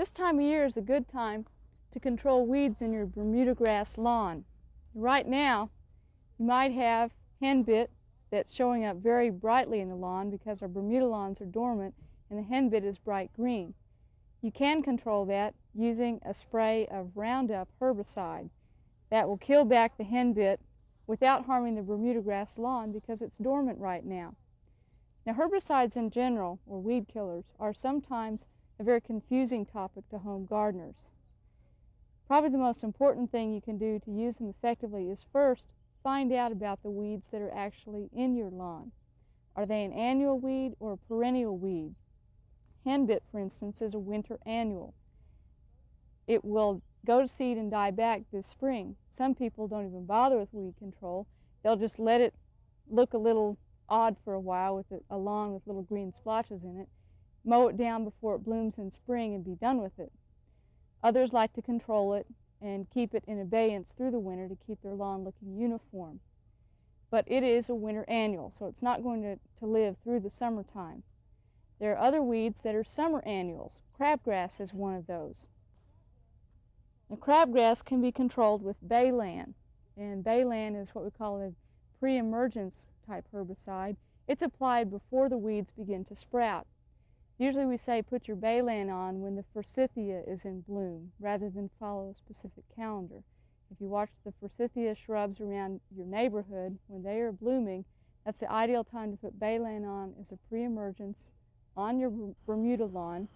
This time of year is a good time to control weeds in your Bermuda grass lawn. Right now, you might have henbit that's showing up very brightly in the lawn because our Bermuda lawns are dormant and the henbit is bright green. You can control that using a spray of Roundup herbicide. That will kill back the henbit without harming the Bermuda grass lawn because it's dormant right now. Now, herbicides in general, or weed killers, are sometimes a very confusing topic to home gardeners. Probably the most important thing you can do to use them effectively is first find out about the weeds that are actually in your lawn. Are they an annual weed or a perennial weed? Henbit, for instance, is a winter annual. It will go to seed and die back this spring. Some people don't even bother with weed control. They'll just let it look a little odd for a while with a lawn with little green splotches in it, mow it down before it blooms in spring and be done with it. Others like to control it and keep it in abeyance through the winter to keep their lawn looking uniform. But it is a winter annual, so it's not going to live through the summertime. There are other weeds that are summer annuals. Crabgrass is one of those. Now, crabgrass can be controlled with baylan, and baylan is what we call a pre-emergence type herbicide. It's applied before the weeds begin to sprout. Usually we say put your baylan on when the forsythia is in bloom rather than follow a specific calendar. If you watch the forsythia shrubs around your neighborhood when they are blooming, that's the ideal time to put baylan on as a pre-emergence on your Bermuda lawn.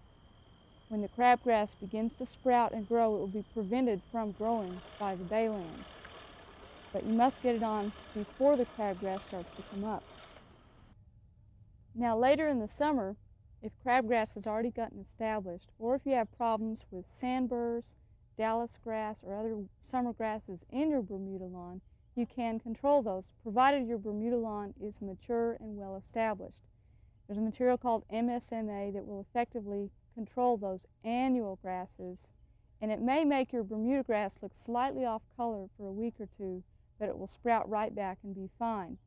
When the crabgrass begins to sprout and grow, it will be prevented from growing by the baylan. But you must get it on before the crabgrass starts to come up. Now later in the summer, if crabgrass has already gotten established, or if you have problems with sandburrs, Dallas grass, or other summer grasses in your Bermuda lawn, you can control those, provided your Bermuda lawn is mature and well established. There's a material called MSMA that will effectively control those annual grasses, and it may make your Bermuda grass look slightly off color for a week or two, but it will sprout right back and be fine.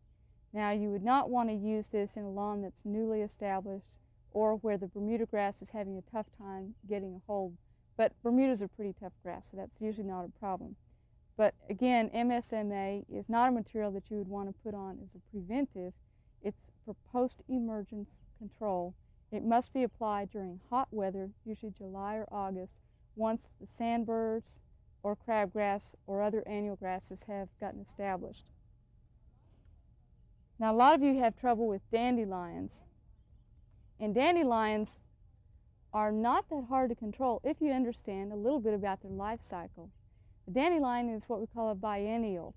Now, you would not want to use this in a lawn that's newly established or where the Bermuda grass is having a tough time getting a hold. But Bermuda's a pretty tough grass, so that's usually not a problem. But again, MSMA is not a material that you would want to put on as a preventive. It's for post-emergence control. It must be applied during hot weather, usually July or August, once the sandburrs or crabgrass or other annual grasses have gotten established. Now, a lot of you have trouble with dandelions. And dandelions are not that hard to control if you understand a little bit about their life cycle. The dandelion is what we call a biennial.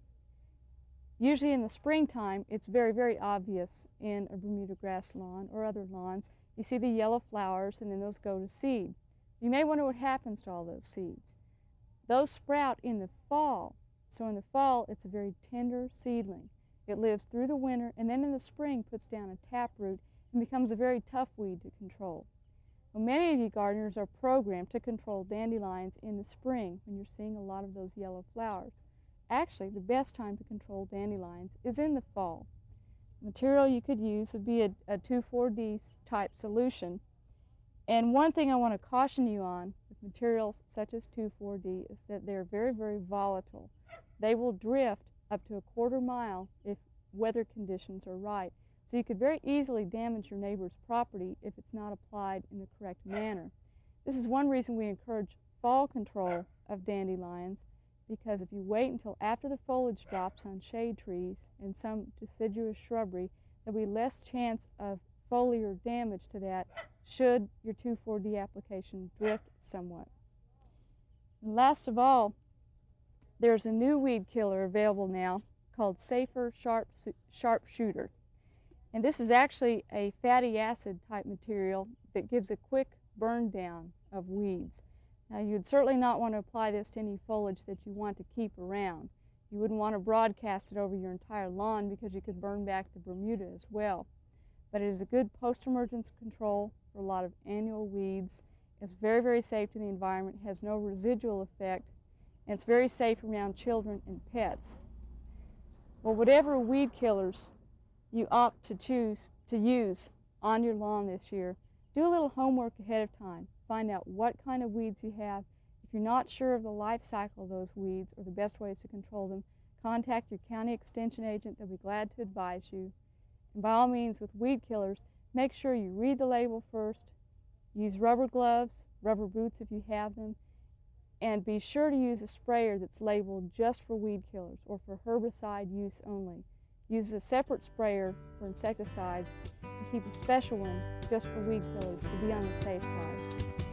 Usually in the springtime, it's very, very obvious in a Bermuda grass lawn or other lawns. You see the yellow flowers, and then those go to seed. You may wonder what happens to all those seeds. Those sprout in the fall. So in the fall, it's a very tender seedling. It lives through the winter, and then in the spring puts down a taproot and becomes a very tough weed to control. Well, many of you gardeners are programmed to control dandelions in the spring when you're seeing a lot of those yellow flowers. Actually, the best time to control dandelions is in the fall. The material you could use would be a 2,4-D type solution. And one thing I want to caution you on with materials such as 2,4-D is that they're very, very volatile. They will drift up to a quarter mile if weather conditions are right. So you could very easily damage your neighbor's property if it's not applied in the correct manner. This is one reason we encourage fall control of dandelions, because if you wait until after the foliage drops on shade trees and some deciduous shrubbery, there'll be less chance of foliar damage to that should your 2,4-D application drift somewhat. And last of all, there's a new weed killer available now called Safer Sharpshooter. And this is actually a fatty acid type material that gives a quick burn down of weeds. Now, you'd certainly not want to apply this to any foliage that you want to keep around. You wouldn't want to broadcast it over your entire lawn because you could burn back the Bermuda as well. But it is a good post-emergence control for a lot of annual weeds. It's very, very safe to the environment, has no residual effect, and it's very safe around children and pets. Well, whatever weed killers you opt to choose to use on your lawn this year, Do a little homework ahead of time. Find out what kind of weeds you have. If you're not sure of the life cycle of those weeds or the best ways to control them, contact your county extension agent. They'll be glad to advise you. And by all means, with weed killers, make sure you read the label first. Use rubber gloves, rubber boots if you have them, and be sure to use a sprayer that's labeled just for weed killers or for herbicide use only. Use a separate sprayer for insecticides and keep a special one just for weed killers to be on the safe side.